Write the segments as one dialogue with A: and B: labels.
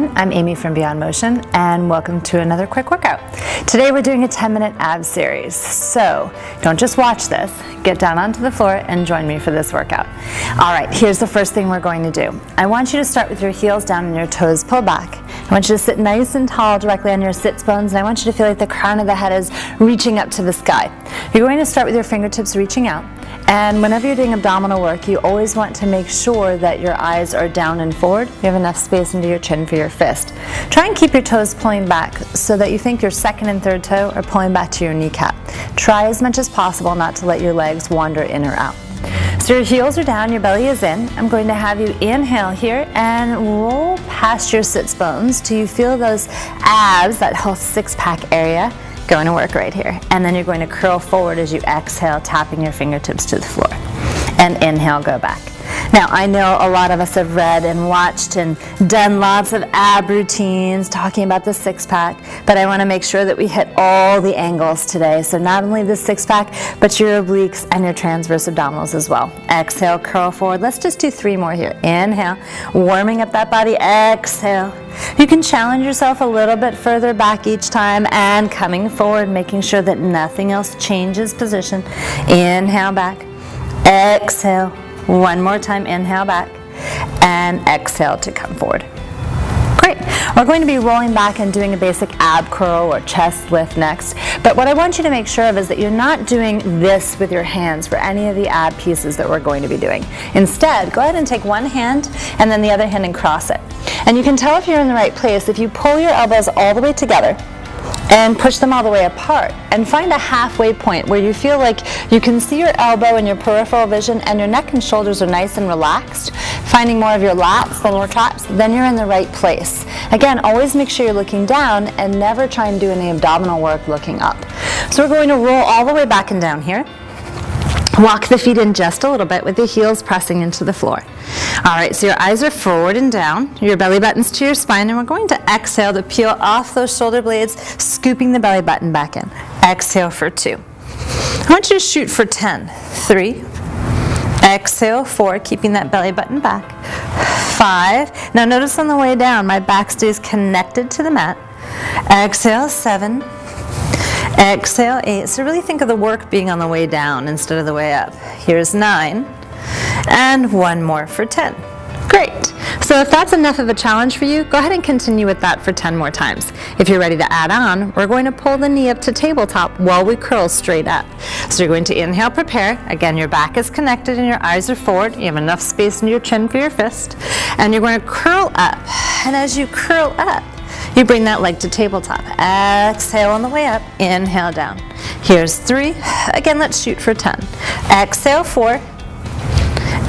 A: everyone, I'm Amy from Beyond Motion and welcome to another quick workout. Today we're doing a 10-minute abs series, so don't just watch this, get down onto the floor and join me for this workout. Alright, here's the first thing we're going to do. I want you to start with your heels down and your toes pulled back. I want you to sit nice and tall directly on your sits bones, and I want you to feel like the crown of the head is reaching up to the sky. You're going to start with your fingertips reaching out. And whenever you're doing abdominal work, you always want to make sure that your eyes are down and forward. You have enough space into your chin for your fist. Try and keep your toes pulling back so that you think your second and third toe are pulling back to your kneecap. Try as much as possible not to let your legs wander in or out. So your heels are down, your belly is in. I'm going to have you inhale here and roll past your sits bones till you feel those abs, that whole six-pack area, going to work right here. And then you're going to curl forward as you exhale, tapping your fingertips to the floor. And inhale, go back. Now, I know a lot of us have read and watched and done lots of ab routines talking about the six-pack, but I want to make sure that we hit all the angles today. So not only the six-pack, but your obliques and your transverse abdominals as well. Exhale, curl forward. Let's just do 3 more here. Inhale, warming up that body. Exhale. You can challenge yourself a little bit further back each time and coming forward, making sure that nothing else changes position. Inhale back. Exhale. 1 more time, inhale back, and exhale to come forward. Great. We're going to be rolling back and doing a basic ab curl or chest lift next, but what I want you to make sure of is that you're not doing this with your hands for any of the ab pieces that we're going to be doing. Instead, go ahead and take one hand and then the other hand and cross it. And you can tell if you're in the right place if you pull your elbows all the way together and push them all the way apart, and find a halfway point where you feel like you can see your elbow and your peripheral vision and your neck and shoulders are nice and relaxed, finding more of your lats than your traps, then you're in the right place. Again, always make sure you're looking down and never try and do any abdominal work looking up. So we're going to roll all the way back and down here. Walk the feet in just a little bit with the heels pressing into the floor. Alright, so your eyes are forward and down, your belly button's to your spine, and we're going to exhale to peel off those shoulder blades, scooping the belly button back in. Exhale for 2. I want you to shoot for 10. 3. Exhale, 4, keeping that belly button back. 5. Now notice on the way down, my back stays connected to the mat. Exhale, 7. Exhale, 8. So really think of the work being on the way down instead of the way up. Here's 9. And 1 more for 10. Great. So if that's enough of a challenge for you, go ahead and continue with that for 10 more times. If you're ready to add on, we're going to pull the knee up to tabletop while we curl straight up. So you're going to inhale, prepare. Again, your back is connected and your eyes are forward. You have enough space in your chin for your fist. And you're going to curl up. And as you curl up, you bring that leg to tabletop. Exhale on the way up. Inhale down. Here's 3. Again, let's shoot for 10. Exhale, 4.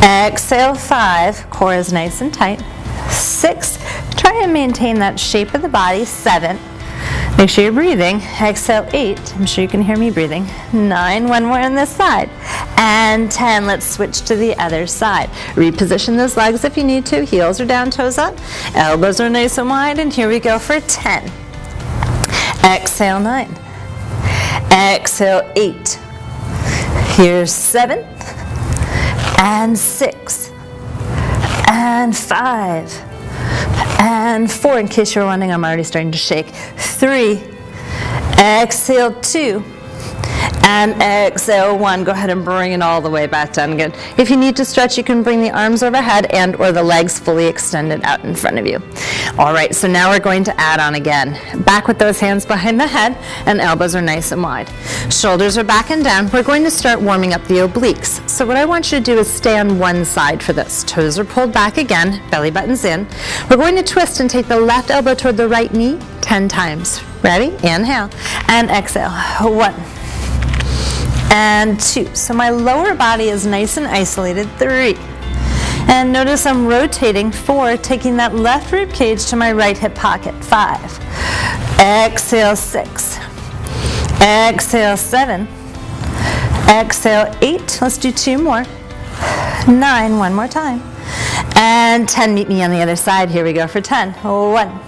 A: Exhale, 5. Core is nice and tight. 6. Try and maintain that shape of the body. 7. Make sure you're breathing. Exhale, 8. I'm sure you can hear me breathing. 9. 1 more on this side. And 10. Let's switch to the other side. Reposition those legs if you need to. Heels are down, toes up. Elbows are nice and wide. And here we go for 10. Exhale, 9. Exhale, 8. Here's 7. And 6. And 5. And 4, in case you're wondering, I'm already starting to shake. 3, exhale 2, and exhale 1. Go ahead and bring it all the way back down again. If you need to stretch, you can bring the arms overhead and or the legs fully extended out in front of you. All right, so now we're going to add on again. Back with those hands behind the head, and elbows are nice and wide. Shoulders are back and down. We're going to start warming up the obliques. So what I want you to do is stay on one side for this. Toes are pulled back again, belly button's in. We're going to twist and take the left elbow toward the right knee 10 times. Ready? Inhale and exhale. 1 and 2. So my lower body is nice and isolated. 3. And notice I'm rotating. 4, taking that left rib cage to my right hip pocket. 5. Exhale, 6. Exhale, 7. Exhale, 8. Let's do 2 more. 9, 1 more time. And 10, meet me on the other side. Here we go for 10. 1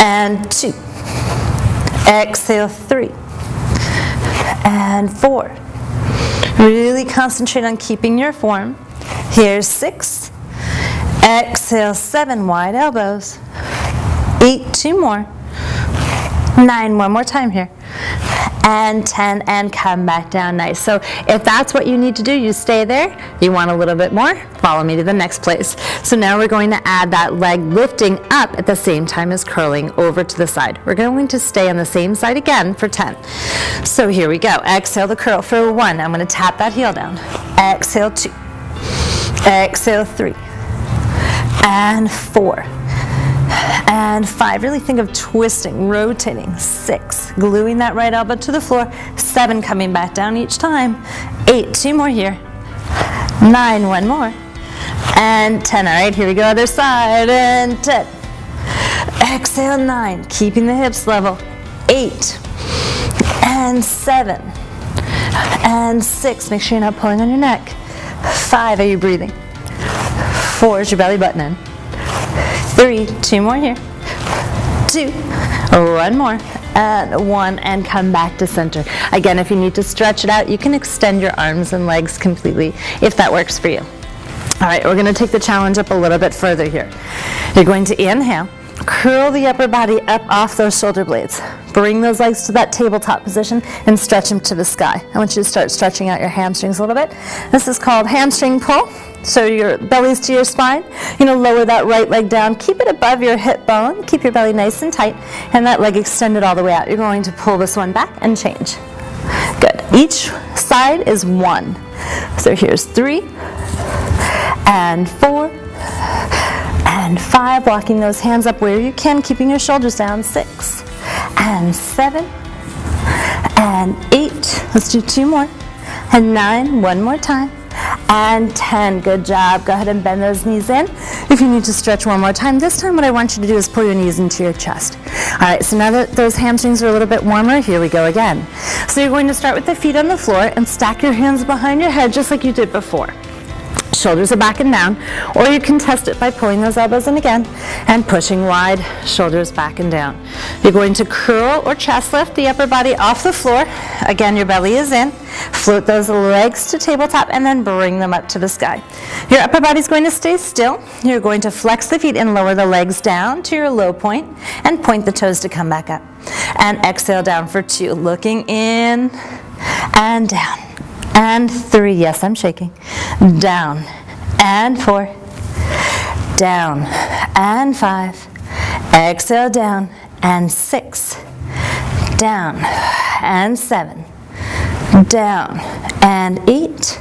A: and 2. Exhale, 3. And 4. Really concentrate on keeping your form. Here's 6. Exhale, 7, wide elbows. 8, 2 more. 9, one more time here. And 10, and come back down. Nice. So if that's what you need to do, you stay there. You want a little bit more, follow me to the next place. So now we're going to add that leg lifting up at the same time as curling over to the side. We're going to stay on the same side again for 10. So here we go. Exhale the curl for 1. I'm going to tap that heel down. Exhale 2. Exhale 3. And 4. And 5, really think of twisting, rotating. 6, gluing that right elbow to the floor. 7, coming back down each time. 8, 2 more here. 9, 1 more. And 10, all right, here we go, other side. And 10. Exhale, 9, keeping the hips level. 8. And 7. And 6, make sure you're not pulling on your neck. 5, are you breathing? 4, is your belly button in? 3, 2 more here. 2, 1 more, and 1, and come back to center. Again, if you need to stretch it out, you can extend your arms and legs completely if that works for you. All right, we're going to take the challenge up a little bit further here. You're going to inhale, curl the upper body up off those shoulder blades. Bring those legs to that tabletop position and stretch them to the sky. I want you to start stretching out your hamstrings a little bit. This is called hamstring pull. So your belly's to your spine. You're going to lower that right leg down. Keep it above your hip bone. Keep your belly nice and tight. And that leg extended all the way out. You're going to pull this one back and change. Good. Each side is 1. So here's 3 and 4 and 5. Walking those hands up where you can, keeping your shoulders down. 6 and 7 and 8. Let's do 2 more. And 9, one more time. And 10, good job. Go ahead and bend those knees in. If you need to stretch one more time, this time what I want you to do is pull your knees into your chest. All right, so now that those hamstrings are a little bit warmer, here we go again. So you're going to start with the feet on the floor and stack your hands behind your head just like you did before. Shoulders are back and down, or you can test it by pulling those elbows in again and pushing wide, shoulders back and down. You're going to curl or chest lift the upper body off the floor. Again, your belly is in. Float those legs to tabletop and then bring them up to the sky. Your upper body is going to stay still. You're going to flex the feet and lower the legs down to your low point and point the toes to come back up. And exhale down for 2, looking in and down. And 3, yes, I'm shaking. Down. And 4. Down. And 5. Exhale down. And 6. Down. And 7. Down. And 8.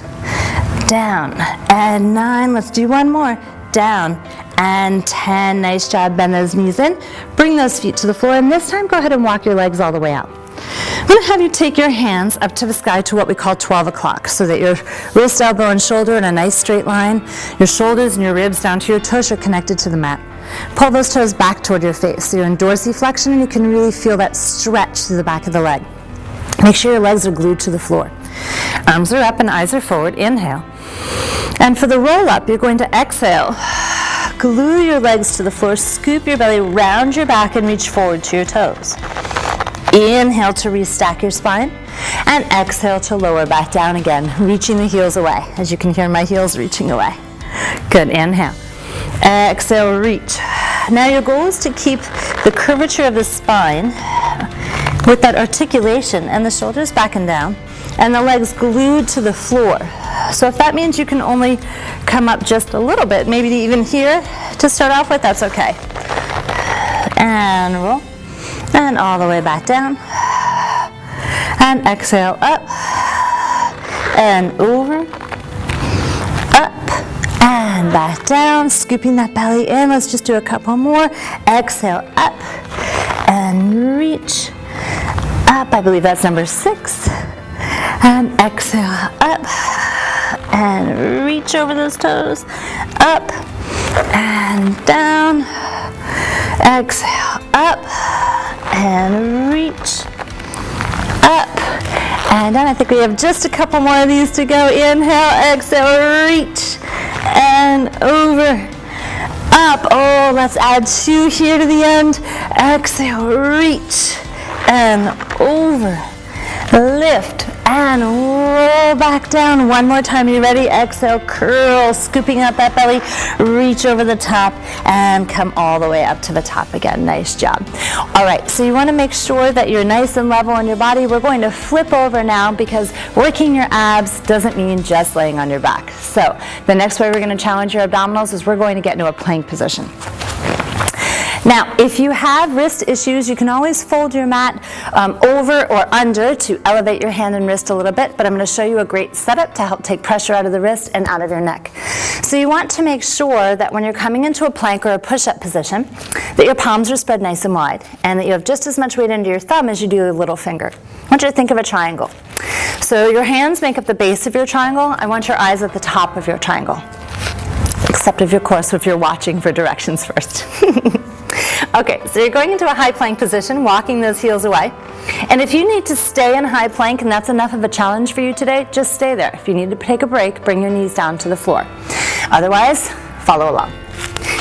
A: Down. And 9. Let's do one more. Down. And 10. Nice job. Bend those knees in. Bring those feet to the floor. And this time, go ahead and walk your legs all the way out. I'm going to have you take your hands up to the sky to what we call 12 o'clock, so that your wrist, elbow, and shoulder in a nice straight line. Your shoulders and your ribs down to your toes are connected to the mat. Pull those toes back toward your face. So you're in dorsiflexion, and you can really feel that stretch through the back of the leg. Make sure your legs are glued to the floor. Arms are up and eyes are forward. Inhale. And for the roll up, you're going to exhale. Glue your legs to the floor. Scoop your belly, round your back, and reach forward to your toes. Inhale to restack your spine, and exhale to lower back down again, reaching the heels away. As you can hear my heels reaching away. Good, inhale. Exhale, reach. Now your goal is to keep the curvature of the spine with that articulation and the shoulders back and down, and the legs glued to the floor. So if that means you can only come up just a little bit, maybe even here to start off with, that's okay. And roll. And all the way back down. And exhale up. And over. Up. And back down. Scooping that belly in. Let's just do a couple more. Exhale up. And reach. Up. I believe that's number 6. And exhale up. And reach over those toes. Up. And down. Exhale up. And reach up and down. I think we have just a couple more of these to go. Inhale, exhale, reach and over, up. Oh, let's add 2 here to the end. Exhale, reach and over, lift and roll back down. One more time. You ready? Exhale, curl, scooping up that belly, reach over the top, and come all the way up to the top again. Nice job. All right, so you want to make sure that you're nice and level in your body. We're going to flip over now because working your abs doesn't mean just laying on your back. So the next way we're going to challenge your abdominals is we're going to get into a plank position. Now, if you have wrist issues, you can always fold your mat over or under to elevate your hand and wrist a little bit, but I'm going to show you a great setup to help take pressure out of the wrist and out of your neck. So you want to make sure that when you're coming into a plank or a push-up position, that your palms are spread nice and wide, and that you have just as much weight under your thumb as you do your little finger. I want you to think of a triangle. So your hands make up the base of your triangle. I want your eyes at the top of your triangle, except of course if you're watching for directions first. Okay, so you're going into a high plank position, walking those heels away. And if you need to stay in high plank and that's enough of a challenge for you today, just stay there. If you need to take a break, bring your knees down to the floor. Otherwise, follow along.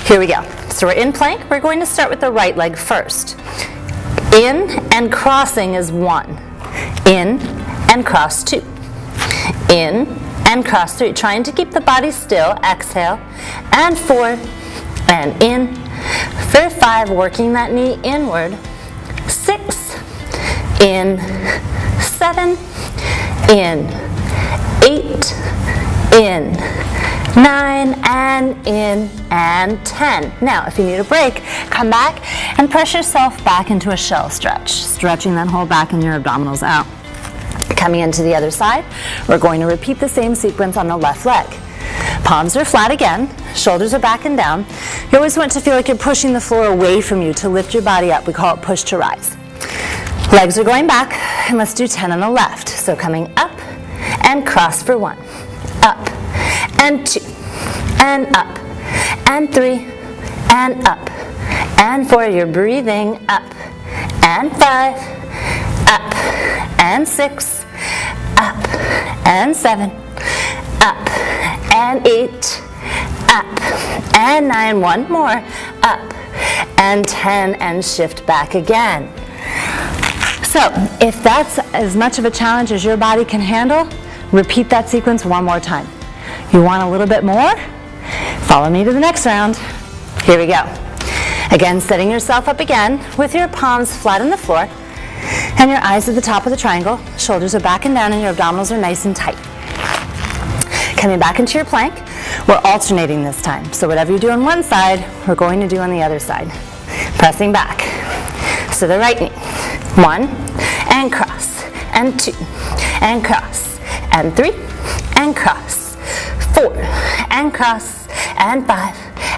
A: Here we go. So we're in plank. We're going to start with the right leg first. In and crossing is 1. In and cross 2. In and cross 3. Trying to keep the body still. Exhale. And 4. And in. For 5, working that knee inward. 6, in. 7, in. 8, in. 9, and in, and 10. Now, if you need a break, come back and press yourself back into a shell stretch, stretching that whole back and your abdominals out. Coming into the other side, we're going to repeat the same sequence on the left leg. Palms are flat again, shoulders are back and down. You always want to feel like you're pushing the floor away from you to lift your body up. We call it push to rise. Legs are going back, and let's do 10 on the left. So coming up and cross for 1. Up and 2 and up and 3 and up and 4. You're breathing up and 5, up and 6, up and 7, up and 8, up and 9, one more, up and 10, and shift back again. So if that's as much of a challenge as your body can handle, repeat that sequence one more time. You want a little bit more? Follow me to the next round. Here we go. Again, setting yourself up again with your palms flat on the floor and your eyes at the top of the triangle. Shoulders are back and down and your abdominals are nice and tight. Coming back into your plank, we're alternating this time. So whatever you do on one side, we're going to do on the other side. Pressing back. So the right knee. 1, and cross, and 2, and cross, and 3, and cross, 4, and cross, and 5,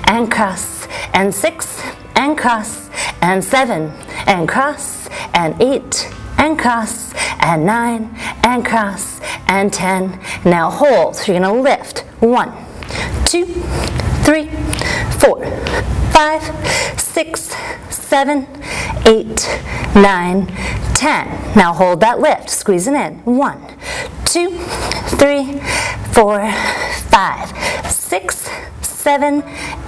A: and cross, and 6, and cross, and 7, and cross, and 8, and cross, and 9, and cross, and 10. Now hold. So you're going to lift. 1, 2, 3, 4, 5, 6, 7, 8, 9, 10. Now hold that lift. Squeeze it in. 1, 2, 3, 4, 5, 6, 7,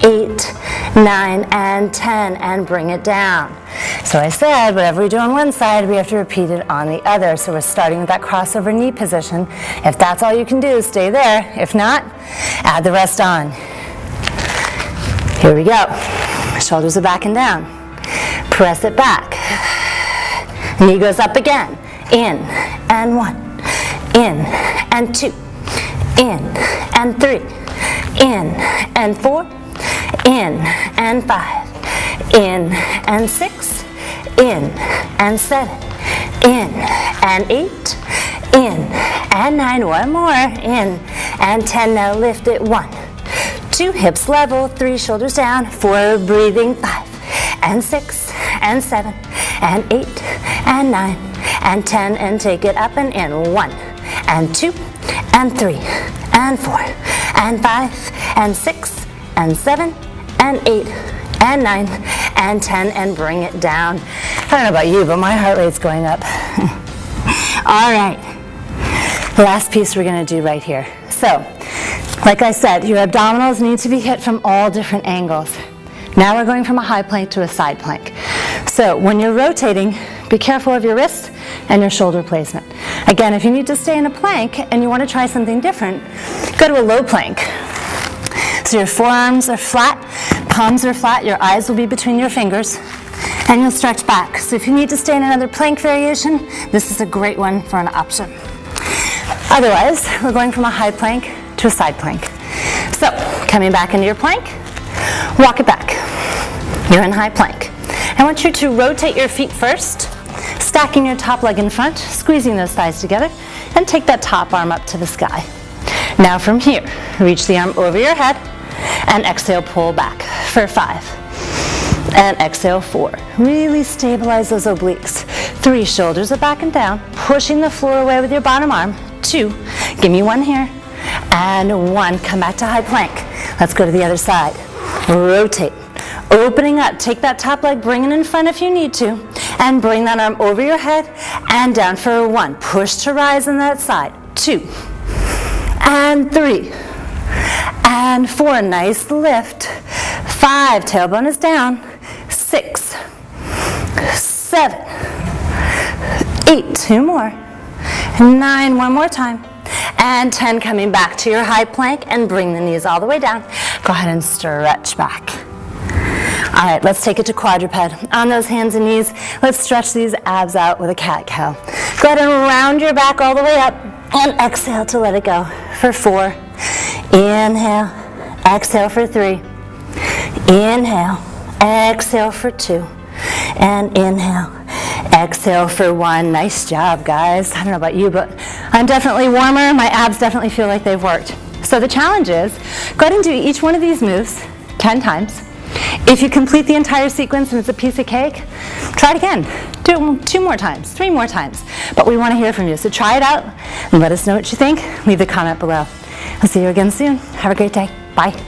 A: 8, 9, and 10. And bring it down. So I said, whatever we do on one side, we have to repeat it on the other. So we're starting with that crossover knee position. If that's all you can do, stay there. If not, add the rest on. Here we go. Shoulders are back and down. Press it back. Knee goes up again. In and 1. In and 2. In and 3. In and 4. In and 5. In and 6. In and 7. In and 8. In and 9. One more. In and 10. Now lift it. 1, 2, hips level. 3, shoulders down. 4, breathing. 5 and 6 and 7 and 8 and 9 and 10, and take it up and in. 1 and 2 and 3 and 4 and 5 and 6 and 7 and 8 and 9 and 10, and bring it down. I don't know about you, but my heart rate's going up. All right, last piece we're going to do right here. So, like I said, your abdominals need to be hit from all different angles. Now we're going from a high plank to a side plank. So when you're rotating, be careful of your wrist and your shoulder placement. Again, if you need to stay in a plank and you want to try something different, go to a low plank. So your forearms are flat, palms are flat, your eyes will be between your fingers, and you'll stretch back. So if you need to stay in another plank variation, this is a great one for an option. Otherwise, we're going from a high plank to a side plank. So, coming back into your plank, walk it back. You're in high plank. I want you to rotate your feet first, stacking your top leg in front, squeezing those thighs together, and take that top arm up to the sky. Now from here, reach the arm over your head, and exhale, pull back for 5. And exhale, 4. Really stabilize those obliques. 3, shoulders are back and down, pushing the floor away with your bottom arm. 2, give me 1 here, and 1, come back to high plank. Let's go to the other side. Rotate, opening up, take that top leg, bring it in front if you need to, and bring that arm over your head and down for 1. Push to rise on that side. 2, and 3, and 4, nice lift. 5, tailbone is down. 6, 7, 8, 2 more. 9, 1 more time. And 10, coming back to your high plank and bring the knees all the way down. Go ahead and stretch back. All right, let's take it to quadruped. On those hands and knees, let's stretch these abs out with a cat-cow. Go ahead and round your back all the way up and exhale to let it go for 4. Inhale, exhale for 3. Inhale, exhale for 2. And inhale, exhale for 1. Nice job, guys. I don't know about you, but I'm definitely warmer. My abs definitely feel like they've worked. So the challenge is, go ahead and do each one of these moves 10 times. If you complete the entire sequence and it's a piece of cake, try it again. Do it 2 more times, 3 more times. But we want to hear from you. So try it out and let us know what you think. Leave a comment below. I'll see you again soon. Have a great day. Bye.